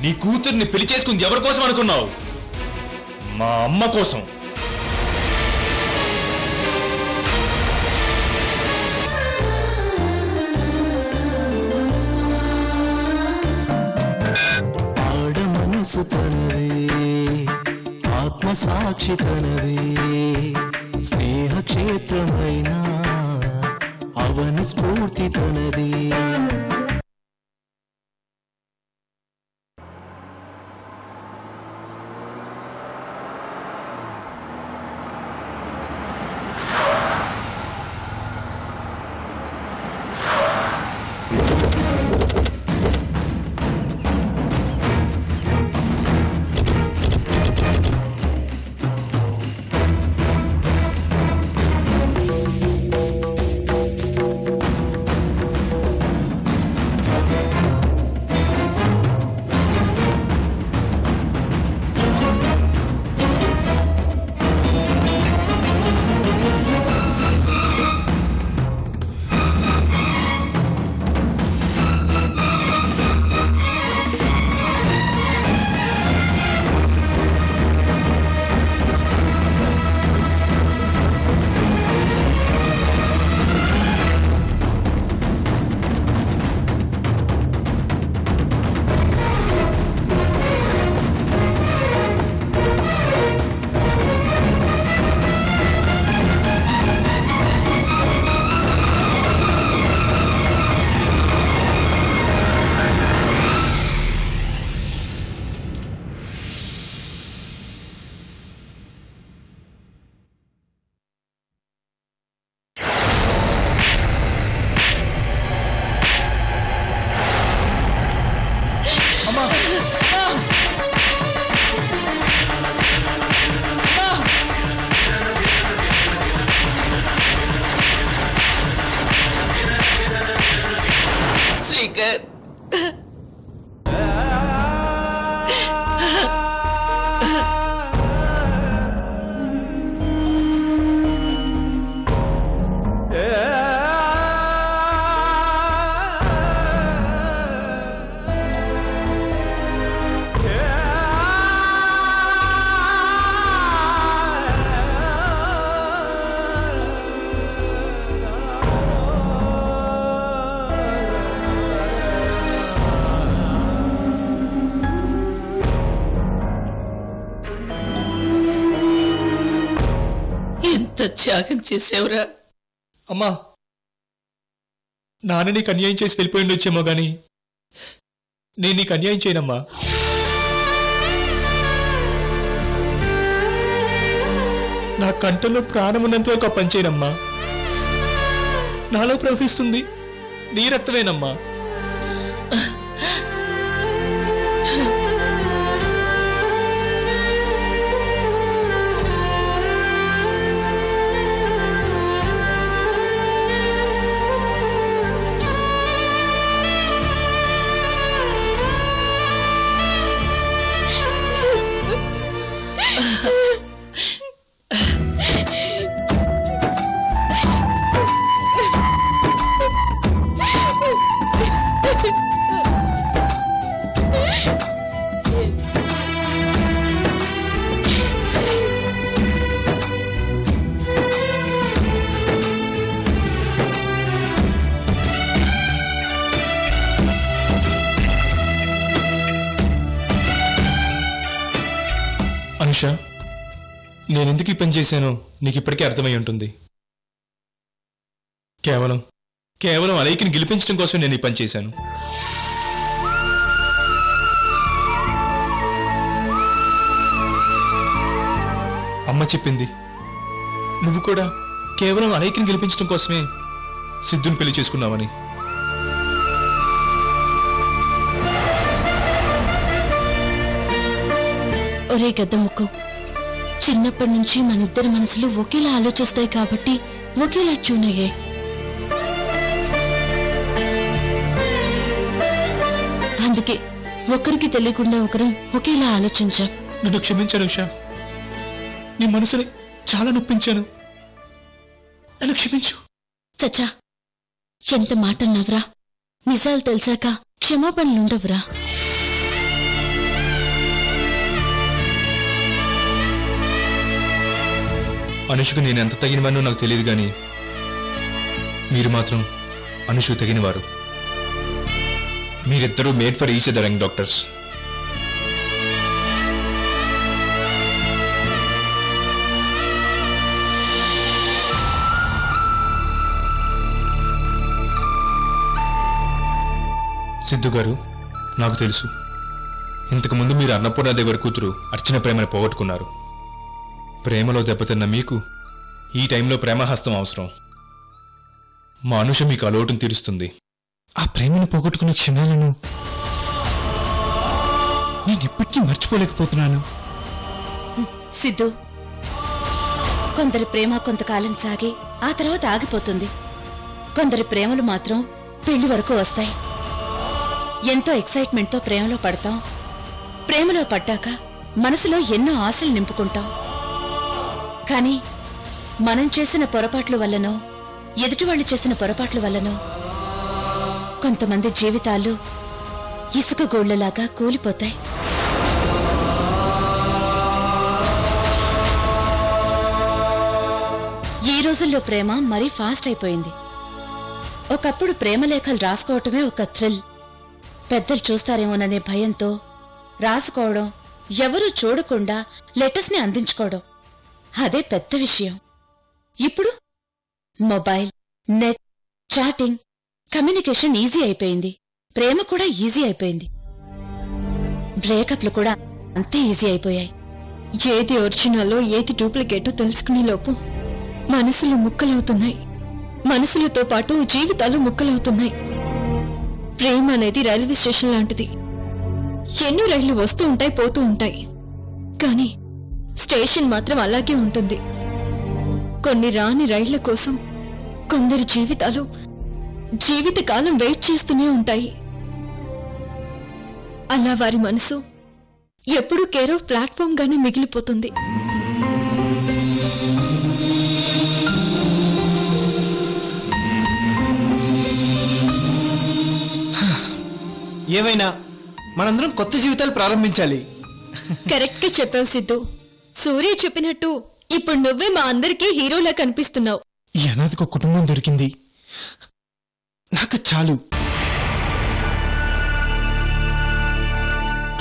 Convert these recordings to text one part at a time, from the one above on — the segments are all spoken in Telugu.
నీ కూతుర్ని పెళ్లి చేసుకుంది ఎవరి కోసం అనుకున్నావు? మా అమ్మ కోసం. ఆడ మనసు తనదే, ఆత్మ సాక్షి తనదే, స్నేహ క్షేత్రమైన అవని స్ఫూర్తి తనదే. శ్రీకర్, త్యాగం చేసేవరా? అమ్మా, నాన్న నీకు అన్యాయం చేసి వెళ్ళిపోయి ఉండొచ్చేమో గాని నేను నీకు అన్యాయం చేయనమ్మా. నా కంటలో ప్రాణం ఉన్నంత ఒక పని చేయనమ్మా. నాలో ప్రవహిస్తుంది నీ రక్తమేనమ్మా. అనుష, నేనెందుకు ఈ పని చేశానో నీకు ఇప్పటికే అర్థమై ఉంటుంది. కేవలం అలైకిని గెలిపించడం కోసం నేను ఈ పని చేశాను. అమ్మ చెప్పింది నువ్వు కూడా కేవలం అలైకిని గెలిపించడం కోసమే సిద్ధుని పెళ్లి చేసుకున్నావని. ఒరే గద్ద ముక్కు, చిన్నప్పటి నుంచి మనిద్దరి మనసులు ఒకేలా ఆలోచిస్తాయి కాబట్టి ఒకేలా ట్యూన్ అయ్యాయి. అందుకే ఒకరికి తెలియకుండా ఒకరం ఒకేలా ఆలోచించాం. నన్ను క్షమించాను ఉషా, నీ మనసుని చాలా నొప్పించాను, నన్ను క్షమించు. చచ్చా, ఎంత మాట అన్నావురా. నిజాలు తెలిసాక క్షమాపణలుండవురా. అనుషకు నేను ఎంత తగినవానో నాకు తెలియదు కానీ మీరు మాత్రం అనుషకు తగినవారు. మీరిద్దరూ made for each other young doctors. Siddhu గారు, నాకు తెలుసు ఇంతకుముందు మీరు అన్నపూర్ణాదేవి గారి కూతురు అర్చన ప్రేమను పోగొట్టుకున్నారు. ప్రేమలో దెబ్బతిన్న మీకు ఈ టైంలో ప్రేమహస్తం అవసరం. మా అనుష మీకు ఆ లోటును తీరుస్తుంది. ఆ ప్రేమను పోగొట్టుకున్న క్షణాలను నేను ఎప్పటికీ మర్చిపోలేకపోతున్నాను. సిద్ధు, కొందరి ప్రేమ కొంతకాలం సాగి ఆ తర్వాత ఆగిపోతుంది. కొందరి ప్రేమలు మాత్రం పెళ్లి వరకు వస్తాయి. ఎంతో ఎక్సైట్మెంట్తో ప్రేమలో పడతాం. ప్రేమలో పడ్డాక మనసులో ఎన్నో ఆశలు నింపుకుంటాం. కానీ మనం చేసిన పొరపాట్ల వల్లనో ఎదుటివాళ్లు చేసిన పొరపాట్ల వల్లనో కొంతమంది జీవితాలు ఇసుక గోళ్లలాగా కూలిపోతాయి. ఈ రోజుల్లో ప్రేమ మరీ ఫాస్ట్ అయిపోయింది. ఒకప్పుడు ప్రేమలేఖలు రాసుకోవటమే ఒక థ్రిల్. పెద్దలు చూస్తారేమోననే భయంతో రాసుకోవడం, ఎవరూ చూడకుండా లెటర్స్ ని అందించుకోవడం అదే పెద్ద విషయం. ఇప్పుడు mobile, net, chatting, communication easy అయిపోయింది. ప్రేమ కూడా ఈజీ అయిపోయింది. బ్రేకప్లు కూడా అంతే ఈజీ అయిపోయాయి. ఏది ఒరిజినల్లో ఏది డూప్లికేటో తెలుసుకునే లోపు మనసులు ముక్కలవుతున్నాయి. మనసులతో పాటు జీవితాలు ముక్కలవుతున్నాయి. ప్రేమ అనేది రైల్వే స్టేషన్ లాంటిది. ఎన్నో రైళ్లు వస్తూ ఉంటాయి, పోతూ ఉంటాయి. కానీ స్టేషన్ మాత్రం అలాగే ఉంటుంది. కొన్ని రాని రైళ్ల కోసం కొందరి జీవితాలు జీవితకాలం వెయిట్ చేస్తూనే ఉంటాయి. అలా వారి మనసు ఎప్పుడూ కేర్ ఆఫ్ ప్లాట్ఫామ్ గానే మిగిలిపోతుంది. ఏమైనా మనందరం కొత్త జీవితాలు ప్రారంభించాలి. కరెక్ట్ గా చెప్పావు సిద్ధు. సూర్య చెప్పినట్టు ఇప్పుడు నువ్వే మా అందరికీ హీరోలా కనిపిస్తున్నావు. ఈ అనాథకు ఒక కుటుంబం దొరికింది, నాకు చాలు.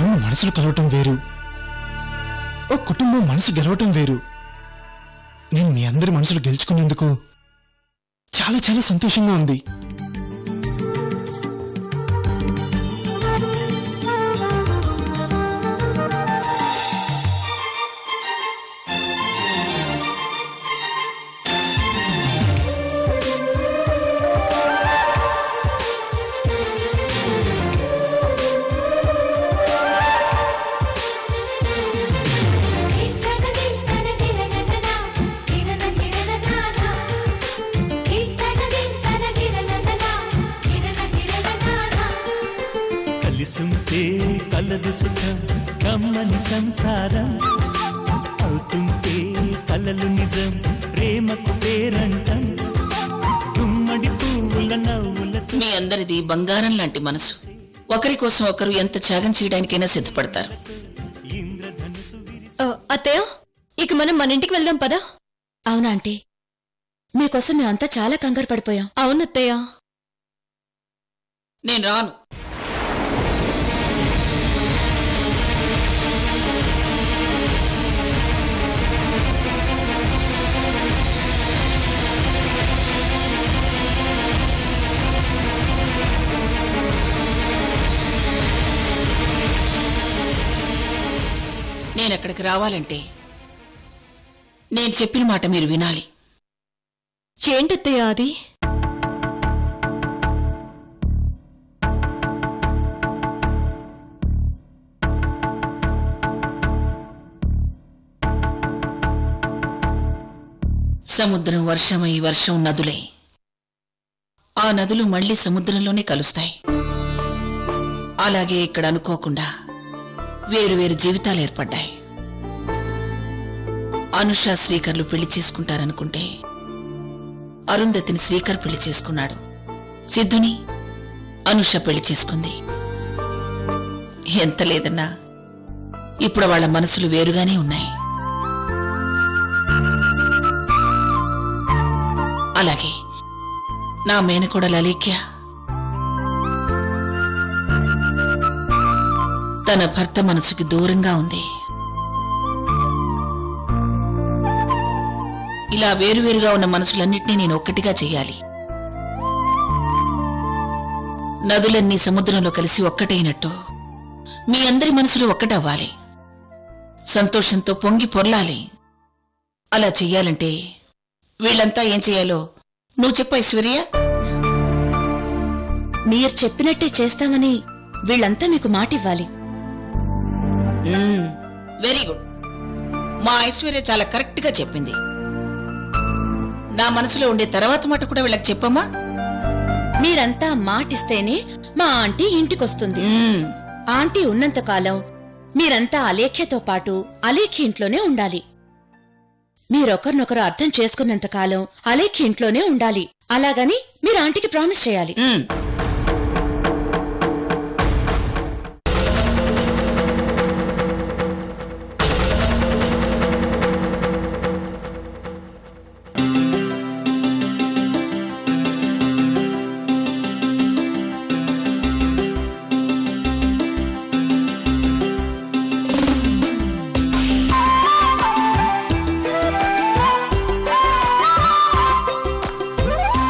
రెండు మనసులు కలవటం వేరు, ఓ కుటుంబం మనసు గెలవటం వేరు. నేను మీ అందరి మనసులు గెలుచుకునేందుకు చాలా చాలా సంతోషంగా ఉంది. కలదు సుఖం కమ్మని సంసారం అవుతుంటే కలలు నిజం ప్రేమకు పేరంటం గుమ్మడి పువ్వుల నవ్వులతో. మీ అందరిది బంగారం లాంటి మనసు. ఒకరి కోసం ఒకరు ఎంత త్యాగం చేయడానికైనా సిద్ధపడతారు. అత్తయ్య, ఇక మనం మన ఇంటికి వెళ్దాం పదా. అవునా ఆంటీ, మీకోసం మేమంతా చాలా కంగారు పడిపోయాం. అవునత్తయ్య. నేను రాను. నేనక్కడికి రావాలంటే నేను చెప్పిన మాట మీరు వినాలి. ఏంటత్తయ్య అది? సముద్రం వర్షమై వర్షం నదులై ఆ నదులు మళ్లీ సముద్రంలోనే కలుస్తాయి. అలాగే ఇక్కడ అనుకోకుండా వేరువేరు జీవితాలు ఏర్పడ్డాయి. అనుష శ్రీకర్లు పెళ్లి చేసుకుంటారనుకుంటే అరుంధతిని శ్రీకర్ పెళ్లి చేసుకున్నాడు. సిద్ధుని అనుష పెళ్లి చేసుకుంది. ఎంత లేదన్నా ఇప్పుడు వాళ్ళ మనసులు వేరుగానే ఉన్నాయి. అలాగే నా మేనకోడలు అలేఖ్య తన భర్త మనసుకి దూరంగా ఉంది. ఇలా వేరువేరుగా ఉన్న మనసులన్నిటినీ నేను ఒక్కటిగా చెయ్యాలి. నదులన్నీ సముద్రంలో కలిసి ఒక్కటైనట్టు మీ అందరి మనసులు ఒక్కటవ్వాలి, సంతోషంతో పొంగి పొర్లాలి. అలా చెయ్యాలంటే వీళ్ళంతా ఏం చెయ్యాలో నువ్వు చెప్పు ఐశ్వర్య. మీరు చెప్పినట్టే చేస్తామని వీళ్ళంతా మీకు మాటివ్వాలి. Very good. మా ఐశ్వర్య చాలా కరెక్ట్ గా చెప్పింది. నా మనసులో ఉండే తర్వాత మాట కూడా వీళ్ళకి చెప్పమ్మా. మీరంతా మాటిస్తేనే మా ఆంటీ ఇంటికొస్తుంది. ఆంటీ ఉన్నంతకాలం మీరంతా అలేఖ్యతో పాటు అలేఖ్య ఇంట్లోనే ఉండాలి. మీరొకరినొకరు అర్థం చేసుకున్నంతకాలం అలేఖ్య ఇంట్లోనే ఉండాలి. అలాగని మీరు ఆంటీకి ప్రామిస్ చేయాలి.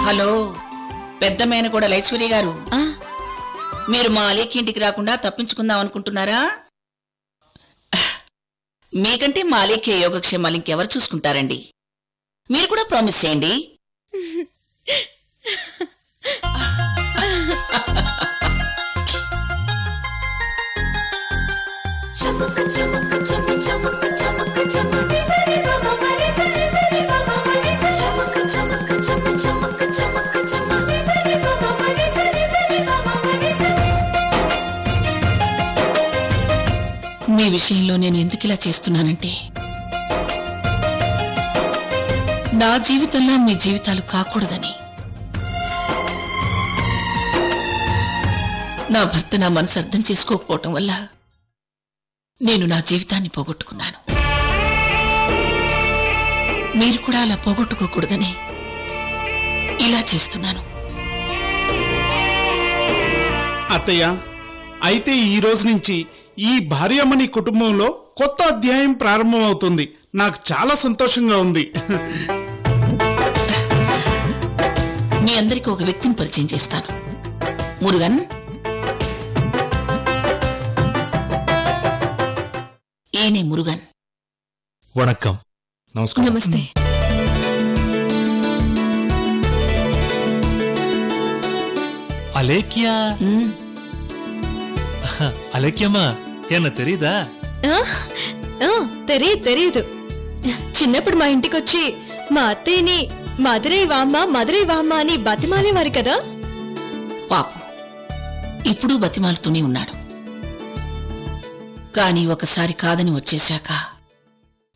హలో, పెద్ద మేనకోడలు ఐశ్వర్య గారు, మీరు మా అలేఖ్య ఇంటికి రాకుండా తప్పించుకుందాం అనుకుంటున్నారా? మీకంటే మా అలేఖ్య యోగక్షేమాలు ఇంకెవరు చూసుకుంటారండి? మీరు కూడా ప్రామిస్ చేయండి. మీ విషయంలో నేను ఎందుకు ఇలా చేస్తున్నానంటే, నా జీవితంలో మీ జీవితాలు కాకూడదని. నా భర్త నా మనసు అర్థం చేసుకోకపోవటం వల్ల నేను నా జీవితాన్ని పోగొట్టుకున్నాను. మీరు కూడా అలా పోగొట్టుకోకూడదని ఇలా చేస్తున్నాను. అత్తయ్య, అయితే ఈ రోజు నుంచి ఈ భార్యామణి కుటుంబంలో కొత్త అధ్యాయం ప్రారంభమవుతుంది. నాకు చాలా సంతోషంగా ఉంది. మీ అందరికీ ఒక వ్యక్తిని పరిచయం చేస్తాను. మురుగన్, ఏనే మురుగన్. వణక్కం. నమస్కారం. నమస్తే. அலேக்கியா அலேக்கியம்மா என்ன தெரியுதா? తెలియదు. చిన్నప్పుడు మా ఇంటికి వచ్చి మా అత్తయ్యని మధురై వామ్మ అని బతిమాలేవారు కదా. పాపం ఇప్పుడు బతిమాలుతూనే ఉన్నాడు. కాని ఒకసారి కాదని వచ్చేశాక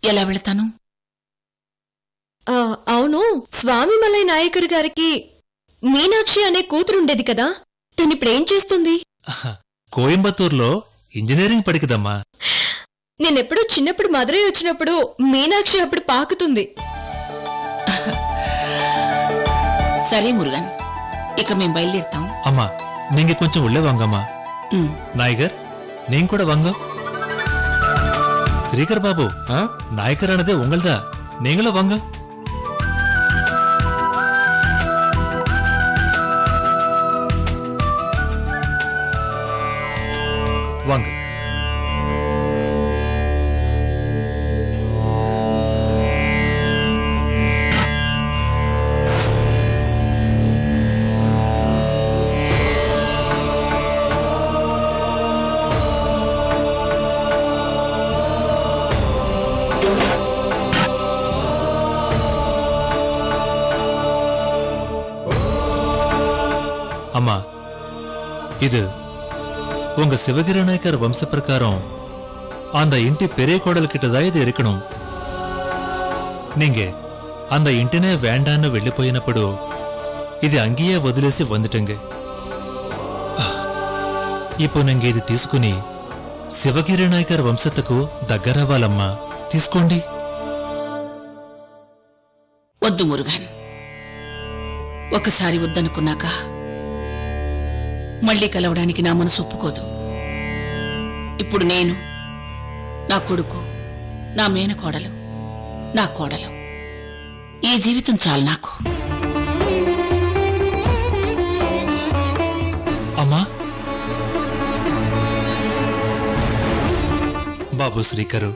ఎలా వెళతాను? అవును, స్వామి మలై నాయకర్ గారికి మీనాక్షి అనే కూతురుండేది కదా, తనిప్పుడేం చేస్తుంది? కోయంబత్తూర్లో ఇంజనీరింగ్ పడికదమ్మా. నేనెప్పుడూ చిన్నప్పుడు మధురై వచ్చినప్పుడు మీనాక్షి అప్పుడు పాకుతుంది. సరే మురుగన్, ఇక మేం బయలుదేరుతాం. అమ్మా, நீங்க కొంచెం உள்ளே வாங்கம்மா. నాయకర్, నేను కూడా వాంగ. శ్రీకర్ బాబు, నాయకర్ అన్నదే ఉంగల్దా, నీங்களும் வாங்க. வாங்க. அம்மா, இது உங்க சிவகிரி நாயக்கர் வம்ச பிரகாரம் அந்த ఇంటి பெரிய கோடல் கிட்டதான் இது இருக்கணும். நீங்க அந்த ఇంటినే వేండాன்னு వెళ్ళిపోయినప్పుడు ఇది అంగియే వదిలేసి వందుటంగ. ఇప్పుడు నీంగ ఇది తీసుకుని శివగిరి నాయకర్ వంశத்துకు దగ్గరవ్వాలమ్మా. తీసుకోండి. వద్దు మురుగన్, ఒకసారి వద్దనుకున్నాక మళ్ళీ కలవడానికి నా మనసు ఒప్పుకోదు. ఇప్పుడు నేను, నా కొడుకు, నా మేనకోడలు, నా కోడలు, ఈ జీవితం చాలు నాకు. అమ్మా, బాబు శ్రీకరు,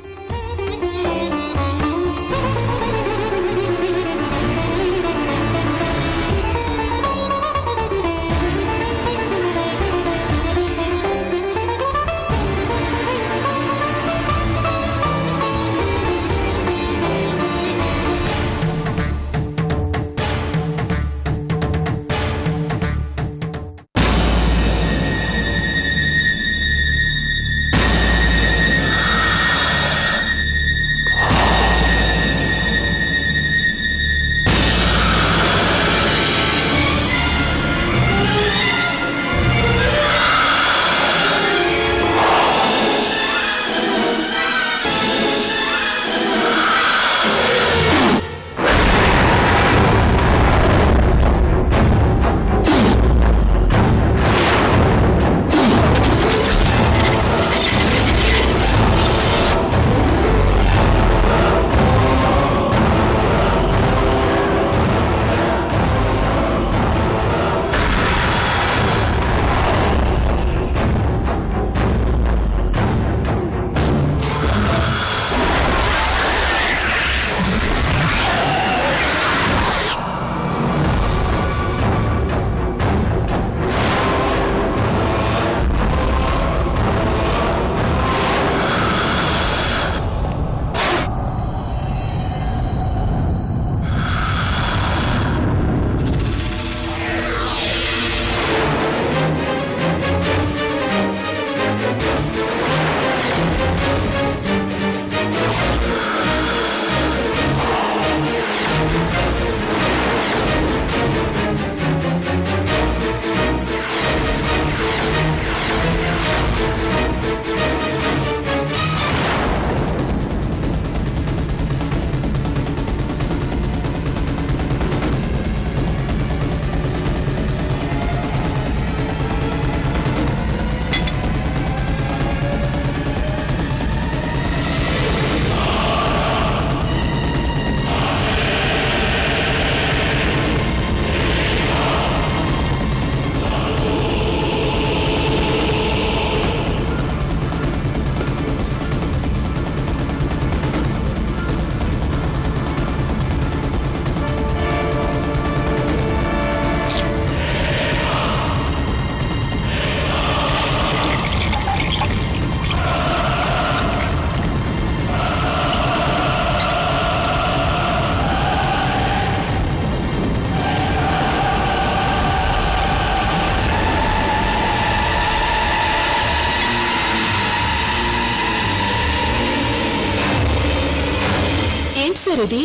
సార్ ఇది?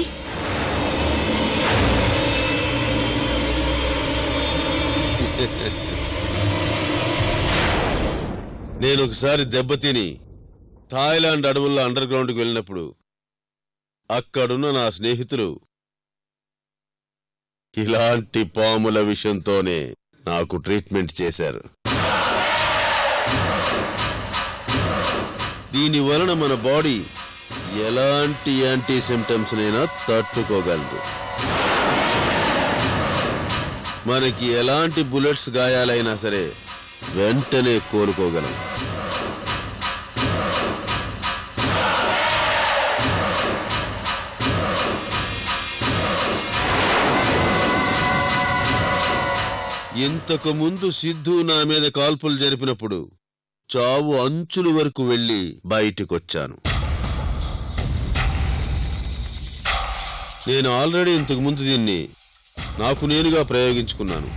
నేను ఒకసారి దెబ్బతిని థాయిలాండ్ అడవుల్లో అండర్ గ్రౌండ్కి వెళ్ళినప్పుడు అక్కడున్న నా స్నేహితులు ఇలాంటి పాముల విషయంతోనే నాకు ట్రీట్మెంట్ చేశారు. దీని వలన మన బాడీ ఎలాంటి యాంటీ సిమ్టమ్స్ నైనా తట్టుకోగలదు. మనకి ఎలాంటి బుల్లెట్స్ గాయాలైనా సరే వెంటనే కోలుకోగలం. ఇంతకు ముందు సిద్ధు నా మీద కాల్పులు జరిపినప్పుడు చావు అంచుల వరకు వెళ్లి బయటికొచ్చాను. నేను ఆల్రెడీ ఇంతకు ముందు దీన్ని నాకు నేనుగా ప్రయోగించుకున్నాను.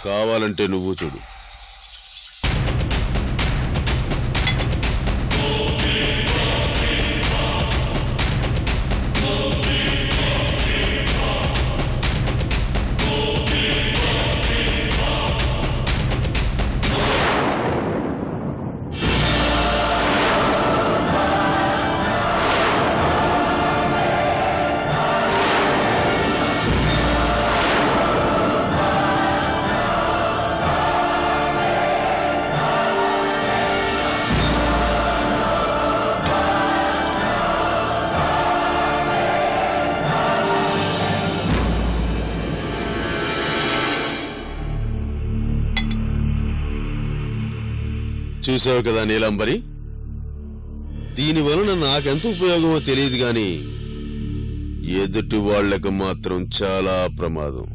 కావాలంటే నువ్వు చూడు. చూసావు కదా నీలంబరి, దీని వలన నాకెంత ఉపయోగమో తెలియదు గాని ఎదుటి వాళ్లకు మాత్రం చాలా ప్రమాదం.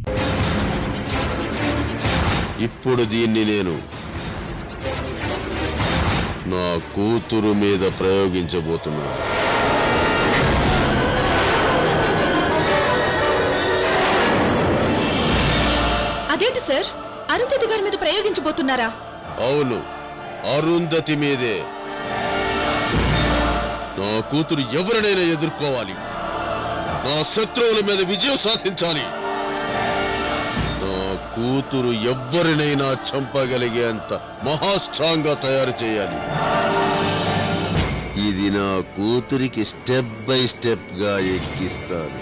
ఇప్పుడు దీన్ని నేను నా కూతురు మీద ప్రయోగించబోతున్నాను. అదేంటి సార్, అరుంధతి గారి మీద ప్రయోగించబోతున్నారా? అవును, అరుంధతి మీదే. నా కూతురు ఎవరినైనా ఎదుర్కోవాలి, నా శత్రువుల మీద విజయం సాధించాలి. నా కూతురు ఎవరినైనా చంపగలిగేంత మహాస్ట్రాంగ్ గా తయారు చేయాలి. ఇది నా కూతురికి స్టెప్ బై స్టెప్ గా ఎక్కిస్తాను.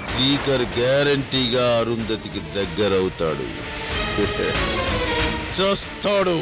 శ్రీకర్ గ్యారంటీగా అరుంధతికి దగ్గరవుతాడు. చేస్తాడు.